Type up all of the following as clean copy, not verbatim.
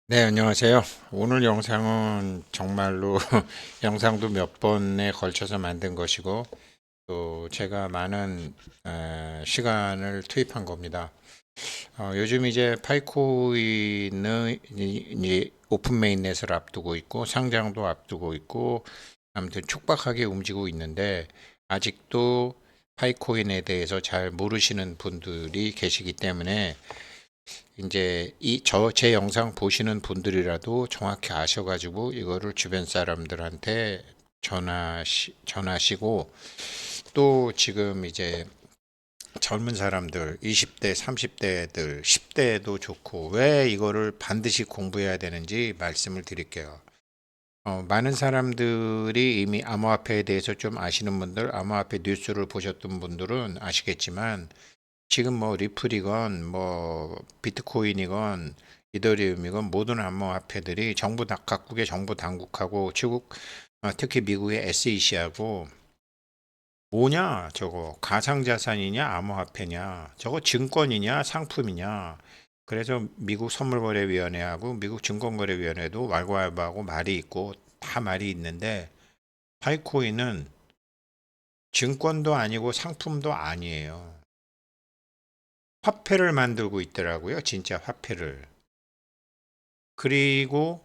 네, 안녕하세요. 오늘 영상은 정말로 영상도 몇 번에 걸쳐서 만든 것이고, 또 제가 많은 시간을 투입한 겁니다. 요즘 이제 파이코인은 이제 오픈 메인넷을 앞두고 있고, 상장도 앞두고 있고, 아무튼 촉박하게 움직이고 있는데, 아직도 파이코인에 대해서 잘 모르시는 분들이 계시기 때문에, 이제 제 영상 보시는 분들이라도 정확히 아셔가지고 이거를 주변 사람들한테 전하시고, 또 지금 이제 젊은 사람들 20대, 30대들, 10대도 좋고 왜 이거를 반드시 공부해야 되는지 말씀을 드릴게요. 많은 사람들이 이미 암호화폐에 대해서 좀 아시는 분들, 암호화폐 뉴스를 보셨던 분들은 아시겠지만 지금 뭐 리플이건 뭐 비트코인이건 이더리움이건 모든 암호화폐들이 각국의 정부 당국하고 특히 미국의 SEC하고 뭐냐 저거 가상자산이냐 암호화폐냐 저거 증권이냐 상품이냐. 그래서 미국 선물거래위원회하고 미국 증권거래위원회도 왈가왈부하고 말이 있고 다 말이 있는데, 파이코인은 증권도 아니고 상품도 아니에요. 화폐를 만들고 있더라고요. 진짜 화폐를. 그리고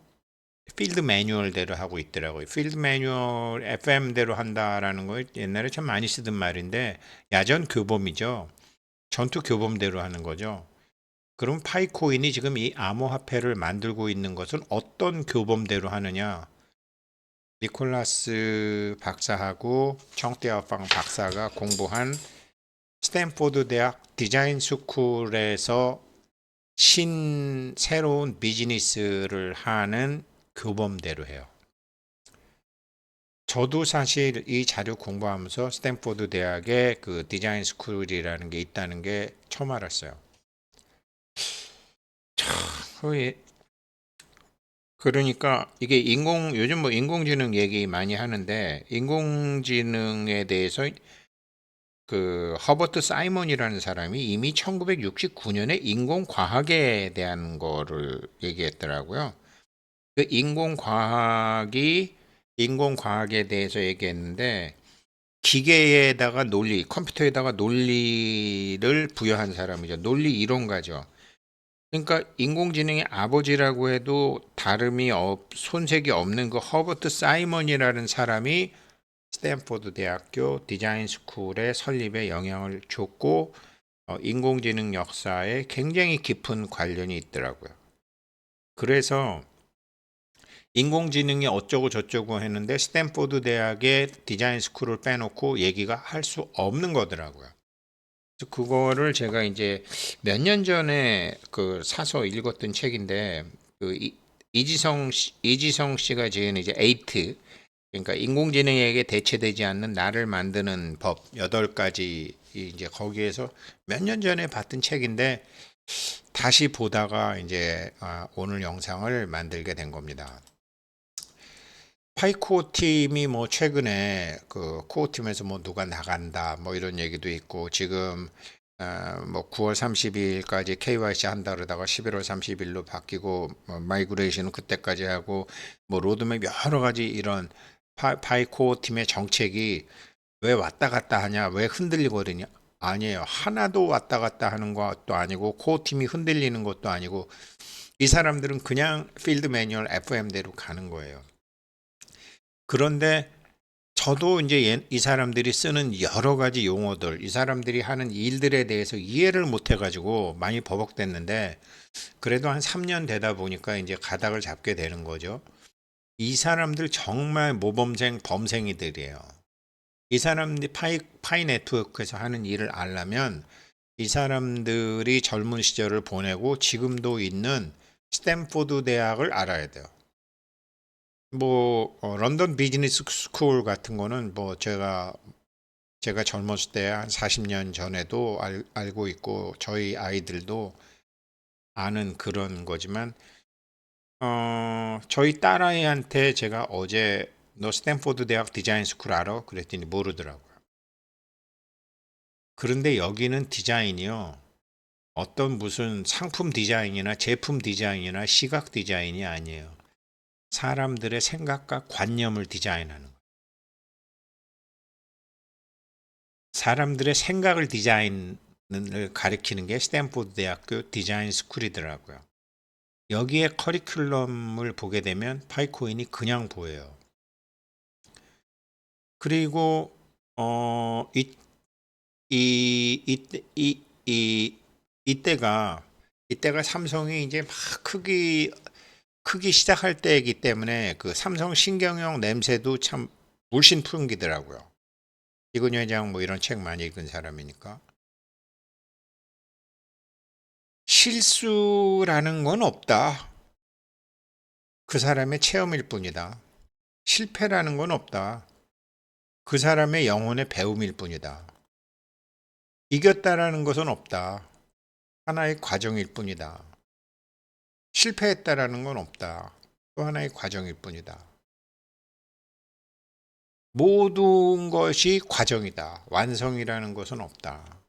필드 매뉴얼대로 하고 있더라고요. 필드 매뉴얼 FM대로 한다라는 거 옛날에 참 많이 쓰던 말인데 야전 교범이죠. 전투 교범대로 하는 거죠. 그럼 파이코인이 지금 이 암호화폐를 만들고 있는 것은 어떤 교범대로 하느냐? 니콜라스 박사하고 청대화방 박사가 공부한 스탠포드 대학 디자인 스쿨에서 새로운 비즈니스를 하는 교범대로 해요. 저도 사실 이 자료 공부하면서 스탠포드 대학에 그 디자인 스쿨이라는 게 있다는 게 처음 알았어요. 거의 그러니까 이게 요즘 뭐 인공지능 얘기 많이 하는데, 인공지능에 대해서 그 허버트 사이먼이라는 사람이 이미 1969년에 인공과학에 대한 거를 얘기했더라고요. 그 인공과학에 대해서 얘기했는데, 기계에다가 컴퓨터에다가 논리를 부여한 사람이죠. 논리 이론가죠. 그러니까 인공지능의 아버지라고 해도 손색이 없는 그 허버트 사이먼이라는 사람이 스탠포드 대학교 디자인 스쿨의 설립에 영향을 줬고, 인공지능 역사에 굉장히 깊은 관련이 있더라고요. 그래서 인공지능이 어쩌고 저쩌고 했는데 스탠포드 대학의 디자인 스쿨을 빼놓고 얘기가 할 수 없는 거더라고요. 그래서 그거를 제가 이제 몇 년 전에 그 사서 읽었던 책인데, 그 이지성 씨가 지은 이제 에이트, 그러니까 인공지능에게 대체되지 않는 나를 만드는 법 8가지, 이제 거기에서 몇 년 전에 봤던 책인데 다시 보다가 이제 오늘 영상을 만들게 된 겁니다. 파이코 팀이 뭐 최근에 그 코어 팀에서 뭐 누가 나간다 뭐 이런 얘기도 있고, 지금 뭐 9월 30일까지 KYC 한다 그러다가 11월 30일로 바뀌고, 마이그레이션은 그때까지 하고, 뭐 로드맵 여러 가지 이런 파이코 팀의 정책이 왜 왔다 갔다 하냐, 왜 흔들리거든요. 아니에요. 하나도 왔다 갔다 하는 것도 아니고 코어 팀이 흔들리는 것도 아니고, 이 사람들은 그냥 필드 매뉴얼 FM대로 가는 거예요. 그런데 저도 이제 이 사람들이 쓰는 여러 가지 용어들, 이 사람들이 하는 일들에 대해서 이해를 못 해가지고 많이 버벅댔는데, 그래도 한 3년 되다 보니까 이제 가닥을 잡게 되는 거죠. 이 사람들 정말 범생이들이에요. 이 사람들이 파이 네트워크에서 하는 일을 알려면 이 사람들이 젊은 시절을 보내고 지금도 있는 스탠포드 대학을 알아야 돼요. 뭐 런던 비즈니스 스쿨 같은 거는 뭐 제가 젊었을 때 한 40년 전에도 알고 있고 저희 아이들도 아는 그런 거지만, 저희 딸아이한테 제가 어제 너 스탠포드 대학 디자인 스쿨 알아? 그랬더니 모르더라고요. 그런데 여기는 디자인이요. 어떤 무슨 상품 디자인이나 제품 디자인이나 시각 디자인이 아니에요. 사람들의 생각과 관념을 디자인하는 거예요. 사람들의 생각을 디자인을 가리키는 게 스탠포드 대학교 디자인 스쿨이더라고요. 여기에 커리큘럼을 보게 되면 파이코인이 그냥 보여요. 그리고 이 이때가 삼성이 이제 막 크기 시작할 때이기 때문에 그 삼성 신경영 냄새도 참 물씬 풍기더라고요. 이근 회장 뭐 이런 책 많이 읽은 사람이니까. 실수라는 건 없다. 그 사람의 체험일 뿐이다. 실패라는 건 없다. 그 사람의 영혼의 배움일 뿐이다. 이겼다라는 것은 없다. 하나의 과정일 뿐이다. 실패했다라는 건 없다. 또 하나의 과정일 뿐이다. 모든 것이 과정이다. 완성이라는 것은 없다.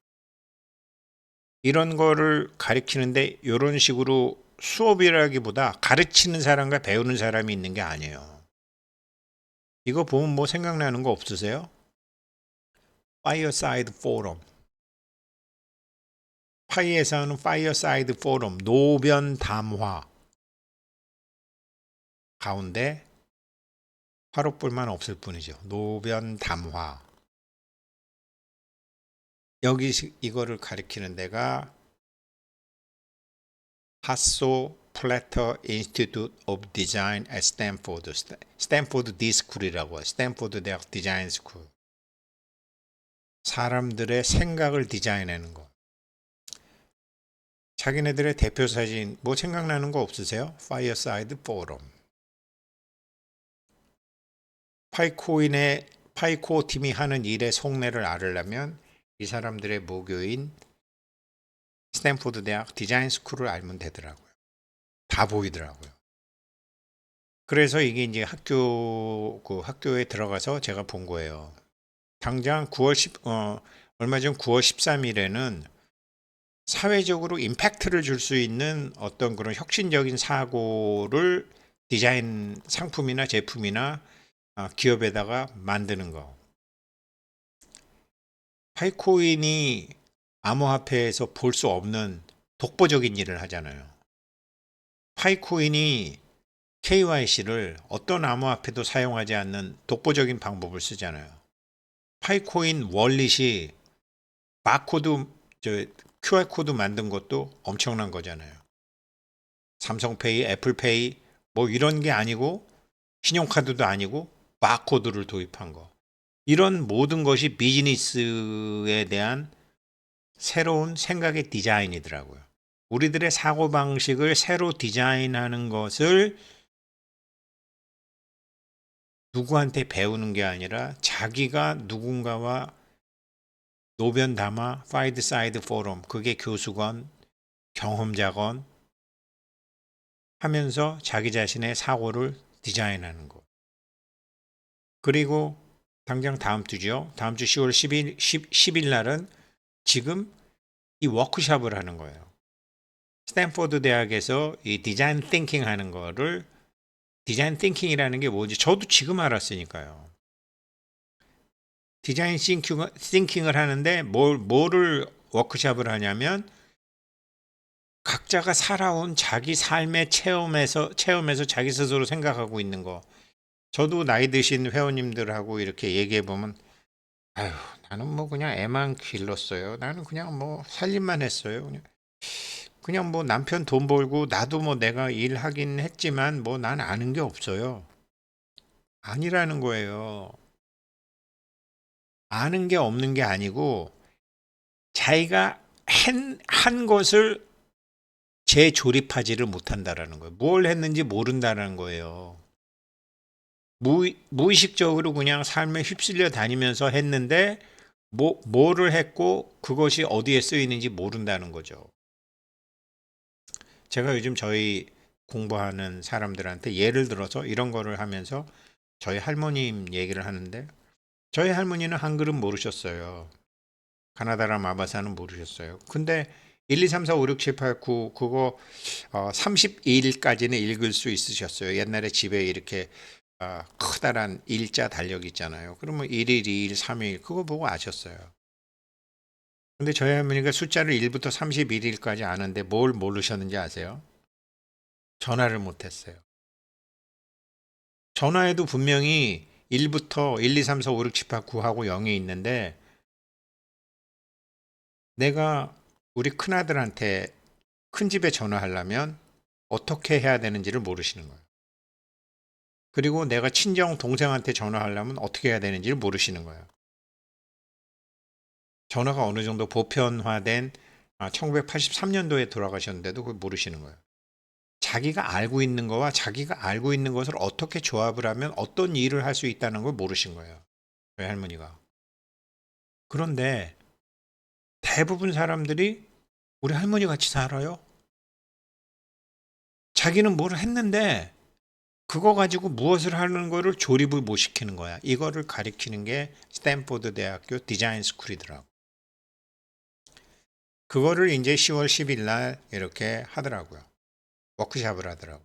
이런 거를 가리키는데 이런 식으로 수업이라기보다 가르치는 사람과 배우는 사람이 있는 게 아니에요. 이거 보면 뭐 생각나는 거 없으세요? 파이어사이드 포럼. 파이에서 하는 파이어사이드 포럼, 노변 담화 가운데 화롯불만 없을 뿐이죠. 노변 담화. 여기 이거를 가리키는 데가 하소 플래터 인스티튜트 오브 디자인 at 스탠포드, 스탠포드 디스쿨이라고 해요. 스탠포드 대학 디자인 스쿨. 사람들의 생각을 디자인하는 거. 자기네들의 대표 사진 뭐 생각나는 거 없으세요? 파이어사이드 포럼. 파이코 팀이 하는 일의 속내를 알으려면 이 사람들의 모교인 스탠포드 대학 디자인 스쿨을 알면 되더라고요. 다 보이더라고요. 그래서 이게 이제 학교에 들어가서 제가 본 거예요. 당장 얼마 전 9월 13일에는 사회적으로 임팩트를 줄 수 있는 어떤 그런 혁신적인 사고를 디자인 상품이나 제품이나 기업에다가 만드는 거. 파이코인이 암호화폐에서 볼 수 없는 독보적인 일을 하잖아요. 파이코인이 KYC를 어떤 암호화폐도 사용하지 않는 독보적인 방법을 쓰잖아요. 파이코인 월릿이 바코드, QR코드 만든 것도 엄청난 거잖아요. 삼성페이, 애플페이 뭐 이런 게 아니고 신용카드도 아니고 바코드를 도입한 거. 이런 모든 것이 비즈니스에 대한 새로운 생각의 디자인이더라고요. 우리들의 사고방식을 새로 디자인하는 것을 누구한테 배우는 게 아니라 자기가 누군가와 노변 담아 파이드 사이드 포럼, 그게 교수건 경험자건 하면서 자기 자신의 사고를 디자인하는 거. 그리고 당장 다음 주죠. 다음 주 10월 10일 날은 지금 이 워크숍을 하는 거예요. 스탠포드 대학에서 이 디자인 띵킹 하는 거를, 디자인 띵킹이라는 게 뭔지 저도 지금 알았으니까요. 디자인 띵킹을 하는데 뭐를 워크숍을 하냐면 각자가 살아온 자기 삶의 체험에서 자기 스스로 생각하고 있는 거. 저도 나이 드신 회원님들하고 이렇게 얘기해 보면, 아유, 나는 뭐 그냥 애만 길렀어요. 나는 그냥 뭐 살림만 했어요. 그냥 뭐 남편 돈 벌고 나도 뭐 내가 일하긴 했지만 뭐 난 아는 게 없어요. 아니라는 거예요. 아는 게 없는 게 아니고 자기가 한 것을 재조립하지를 못한다라는 거예요. 뭘 했는지 모른다라는 거예요. 무의식적으로 그냥 삶에 휩쓸려 다니면서 했는데 뭐를 했고 그것이 어디에 쓰이는지 모른다는 거죠. 제가 요즘 저희 공부하는 사람들한테 예를 들어서 이런 거를 하면서 저희 할머님 얘기를 하는데, 저희 할머니는 한글은 모르셨어요. 가나다라 마바사는 모르셨어요. 근데 1, 2, 3, 4, 5, 6, 7, 8, 9 그거 32일까지는 읽을 수 있으셨어요. 옛날에 집에 이렇게 커다란 일자 달력 있잖아요. 그러면 1일, 2일, 3일 그거 보고 아셨어요. 근데 저희 할머니가 숫자를 1부터 31일까지 아는데 뭘 모르셨는지 아세요? 전화를 못했어요. 전화에도 분명히 1부터 1, 2, 3, 4, 5, 6, 7, 8, 9하고 0이 있는데 내가 우리 큰아들한테 큰 집에 전화하려면 어떻게 해야 되는지를 모르시는 거예요. 그리고 내가 친정 동생한테 전화하려면 어떻게 해야 되는지를 모르시는 거예요. 전화가 어느 정도 보편화된 1983년도에 돌아가셨는데도 그걸 모르시는 거예요. 자기가 알고 있는 거와 자기가 알고 있는 것을 어떻게 조합을 하면 어떤 일을 할 수 있다는 걸 모르신 거예요. 저희 할머니가. 그런데 대부분 사람들이 우리 할머니 같이 살아요. 자기는 뭘 했는데 그거 가지고 무엇을 하는 거를 조립을 못 시키는 거야. 이거를 가리키는 게 스탠포드 대학교 디자인 스쿨이더라고. 그거를 이제 10월 10일 날 이렇게 하더라고요. 워크샵을 하더라고.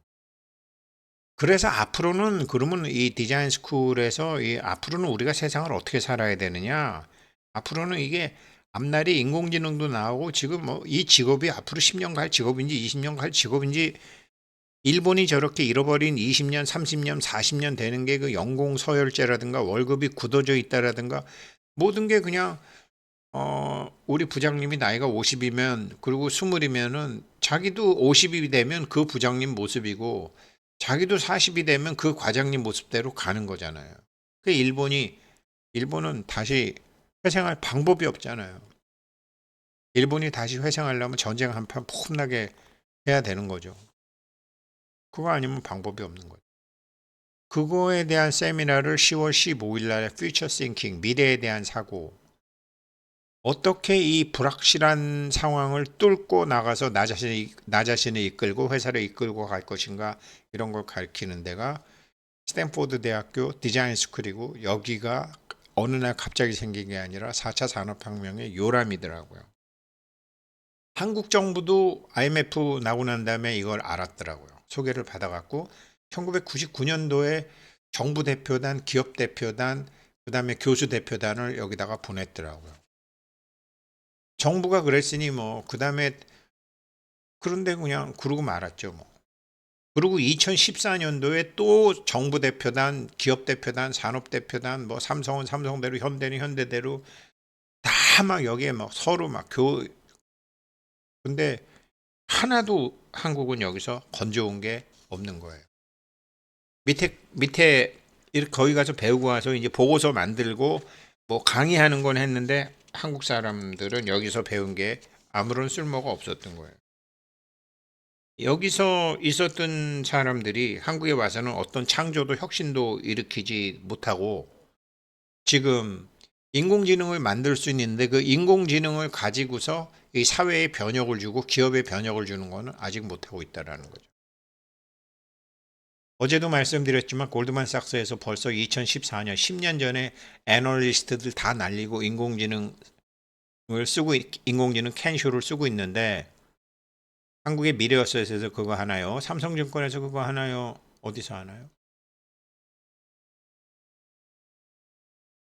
그래서 앞으로는 그러면 이 디자인 스쿨에서 이 앞으로는 우리가 세상을 어떻게 살아야 되느냐? 앞으로는 이게 앞날이 인공지능도 나오고 지금 뭐 이 직업이 앞으로 10년 갈 직업인지 20년 갈 직업인지 일본이 저렇게 잃어버린 20년, 30년, 40년 되는 게 그 연공 서열제라든가 월급이 굳어져 있다라든가 모든 게 그냥 우리 부장님이 나이가 50이면 그리고 20이면은 자기도 50이 되면 그 부장님 모습이고 자기도 40이 되면 그 과장님 모습대로 가는 거잖아요. 그 일본은 다시 회생할 방법이 없잖아요. 일본이 다시 회생하려면 전쟁 한판 폼나게 해야 되는 거죠. 그거 아니면 방법이 없는 거죠. 그거에 대한 세미나를 10월 15일 날 퓨처 싱킹 미래에 대한 사고 어떻게 이 불확실한 상황을 뚫고 나가서 나 자신을 이끌고 회사를 이끌고 갈 것인가 이런 걸 가르치는 데가 스탠포드 대학교 디자인 스쿨이고 여기가 어느 날 갑자기 생긴 게 아니라 4차 산업혁명의 요람이더라고요. 한국 정부도 IMF 나고 난 다음에 이걸 알았더라고요. 소개를 받아갖고 1999년도에 정부 대표단, 기업 대표단, 그다음에 교수 대표단을 여기다가 보냈더라고요. 정부가 그랬으니 뭐 그다음에 그런데 그냥 그러고 말았죠 뭐. 그리고 2014년도에 또 정부 대표단, 기업 대표단, 산업 대표단, 뭐 삼성은 삼성대로, 현대는 현대대로 다 막 여기에 막 서로 막 근데 하나도 한국은 여기서 건져온 게 없는 거예요. 밑에 이렇게 거기 가서 배우고 와서 이제 보고서 만들고 뭐 강의하는 건 했는데 한국 사람들은 여기서 배운 게 아무런 쓸모가 없었던 거예요. 여기서 있었던 사람들이 한국에 와서는 어떤 창조도 혁신도 일으키지 못하고 지금 인공지능을 만들 수 있는데 그 인공지능을 가지고서 이 사회에 변혁을 주고 기업에 변혁을 주는 거는 아직 못하고 있다라는 거죠. 어제도 말씀드렸지만 골드만삭스에서 벌써 2014년 10년 전에 애널리스트들 다 날리고 인공지능 캔쇼를 쓰고 있는데 한국의 미래어셋에서 그거 하나요? 삼성증권에서 그거 하나요? 어디서 하나요?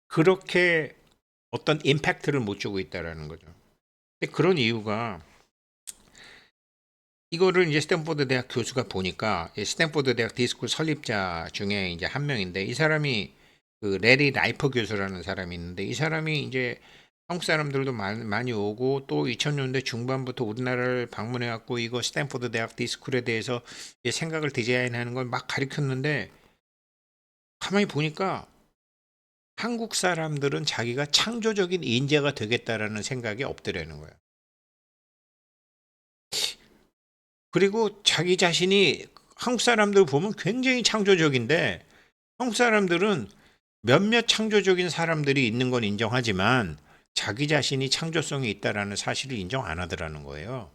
그렇게 어떤 임팩트를 못 주고 있다라는 거죠. 근데 그런 이유가 이거를 이제 스탠포드 대학 교수가 보니까 스탠포드 대학 디스쿨 설립자 중에 이제 한 명인데 이 사람이 그 레리 라이퍼 교수라는 사람이 있는데 이 사람이 이제 한국 사람들도 많이 오고 또 2000년대 중반부터 우리나라를 방문해 갖고 이거 스탠포드 대학 디스쿨에 대해서 생각을 디자인하는 걸 막 가르쳤는데 가만히 보니까 한국 사람들은 자기가 창조적인 인재가 되겠다라는 생각이 없더라는 거예요. 그리고 자기 자신이 한국 사람들 보면 굉장히 창조적인데 한국 사람들은 몇몇 창조적인 사람들이 있는 건 인정하지만 자기 자신이 창조성이 있다라는 사실을 인정 안 하더라는 거예요.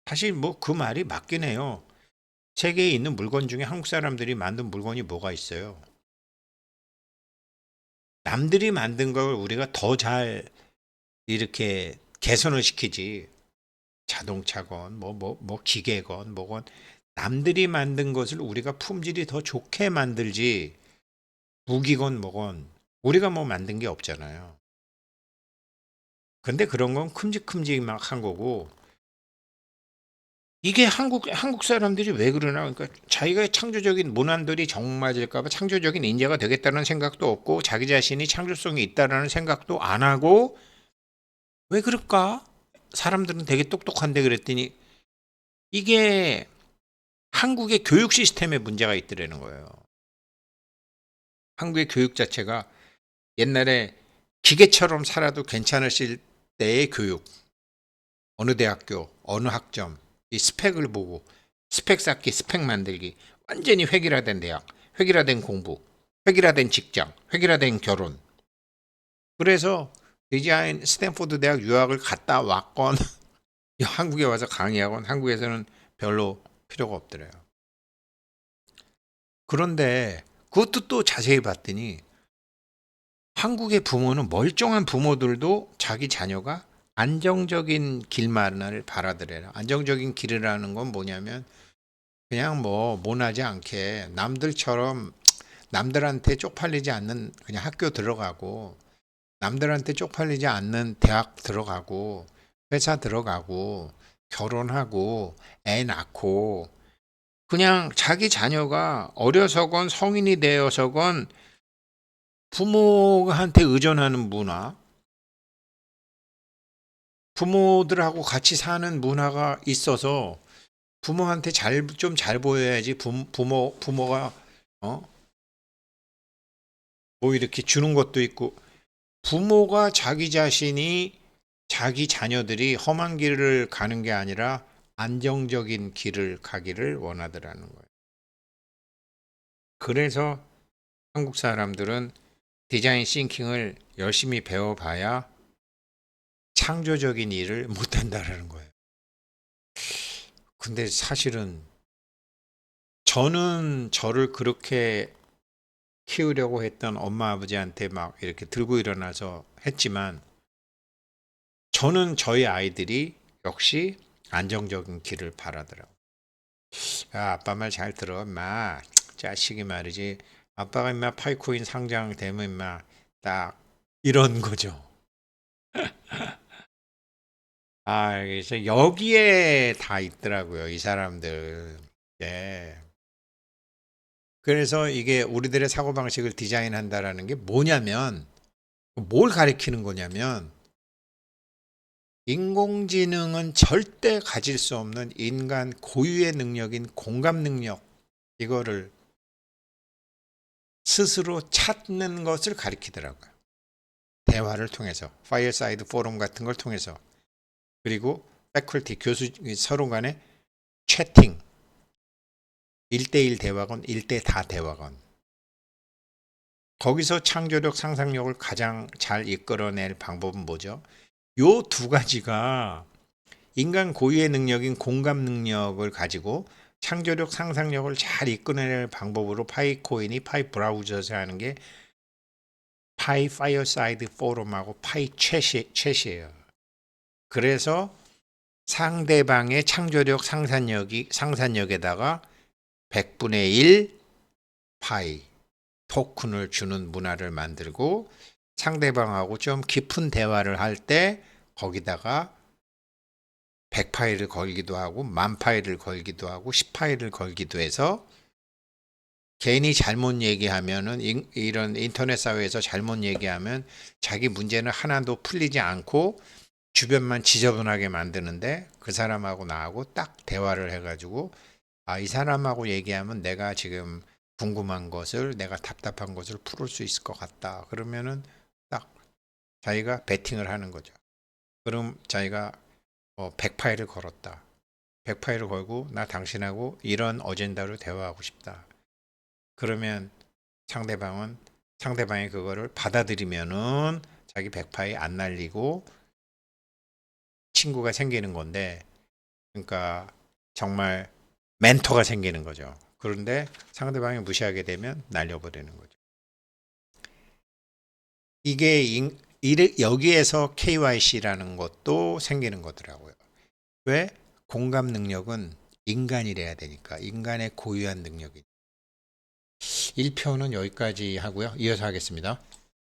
사실 뭐 그 말이 맞긴 해요. 세계에 있는 물건 중에 한국 사람들이 만든 물건이 뭐가 있어요? 남들이 만든 걸 우리가 더 잘 이렇게 개선을 시키지. 자동차건 뭐 기계건 뭐건 남들이 만든 것을 우리가 품질이 더 좋게 만들지 무기건 뭐건 우리가 뭐 만든 게 없잖아요. 근데 그런 건 큼직큼직한 거고 이게 한국 사람들이 왜 그러나 그러니까 자기가 창조적인 문안들이 정맞을까 봐 창조적인 인재가 되겠다는 생각도 없고 자기 자신이 창조성이 있다라는 생각도 안 하고 왜 그럴까? 사람들은 되게 똑똑한데 그랬더니 이게 한국의 교육 시스템에 문제가 있더라는 거예요. 한국의 교육 자체가 옛날에 기계처럼 살아도 괜찮으실 때의 교육, 어느 대학교, 어느 학점, 이 스펙을 보고 스펙 쌓기, 스펙 만들기, 완전히 획일화된 대학, 획일화된 공부, 획일화된 직장, 획일화된 결혼. 그래서 디자인 스탠포드 대학 유학을 갔다 왔건 한국에 와서 강의하건 한국에서는 별로 필요가 없더래요. 그런데 그것도 또 자세히 봤더니 한국의 부모는 멀쩡한 부모들도 자기 자녀가 안정적인 길만을 바라더래요. 안정적인 길이라는 건 뭐냐면 그냥 뭐 모나지 않게 남들처럼 남들한테 쪽팔리지 않는 그냥 학교 들어가고 남들한테 쪽팔리지 않는 대학 들어가고 회사 들어가고 결혼하고 애 낳고 그냥 자기 자녀가 어려서건 성인이 되어서건 부모한테 의존하는 문화, 부모들하고 같이 사는 문화가 있어서 부모한테 좀 잘 보여야지 부모가 어? 뭐 이렇게 주는 것도 있고 부모가 자기 자신이 자기 자녀들이 험한 길을 가는 게 아니라 안정적인 길을 가기를 원하더라는 거예요. 그래서 한국 사람들은 디자인 싱킹을 열심히 배워봐야 창조적인 일을 못한다라는 거예요. 근데 사실은 저는 저를 그렇게 키우려고 했던 엄마 아버지한테 막 이렇게 들고 일어나서 했지만 저는 저희 아이들이 역시 안정적인 길을 바라더라고요. 야, 아빠 말 잘 들어, 임마. 자식이 말이지. 아빠가 임마 파이코인 상장되면 임마 딱 이런 거죠. 아, 그래서 여기에 다 있더라고요, 이 사람들. 예. 그래서 이게 우리들의 사고방식을 디자인한다라는 게 뭐냐면, 뭘 가리키는 거냐면, 인공지능은 절대 가질 수 없는 인간 고유의 능력인 공감 능력, 이거를 스스로 찾는 것을 가리키더라고요. 대화를 통해서, 파이어사이드 포럼 같은 걸 통해서, 그리고 패컬티, 교수 서로 간의 채팅, 1대1 대화건, 1대 다 대화건. 거기서 창조력, 상상력을 가장 잘 이끌어낼 방법은 뭐죠? 요 두 가지가 인간 고유의 능력인 공감 능력을 가지고 창조력, 상상력을 잘 이끌어낼 방법으로 파이코인이 파이 브라우저에서 하는 게 파이 파이어사이드 포럼하고 파이 챗이에요. 그래서 상대방의 창조력, 상상력에다가 100분의 1 파이 토큰을 주는 문화를 만들고 상대방하고 좀 깊은 대화를 할 때 거기다가 100파일을 걸기도 하고 10,000파일을 걸기도 하고 10파일을 걸기도 해서 괜히 잘못 얘기하면은 이런 인터넷 사회에서 잘못 얘기하면 자기 문제는 하나도 풀리지 않고 주변만 지저분하게 만드는데 그 사람하고 나하고 딱 대화를 해가지고 아, 이 사람하고 얘기하면 내가 지금 궁금한 것을 내가 답답한 것을 풀을 수 있을 것 같다. 그러면은 딱 자기가 베팅을 하는 거죠. 그럼 자기가 100파일을 걸었다. 100파일을 걸고 나 당신하고 이런 어젠다로 대화하고 싶다. 그러면 상대방이 그거를 받아들이면은 자기 100파일 안 날리고 친구가 생기는 건데 그러니까 정말 멘토가 생기는 거죠. 그런데 상대방이 무시하게 되면 날려버리는 거죠. 이게 여기에서 KYC라는 것도 생기는 거더라고요. 왜? 공감 능력은 인간이래야 되니까. 인간의 고유한 능력이. 1편은 여기까지 하고요. 이어서 하겠습니다.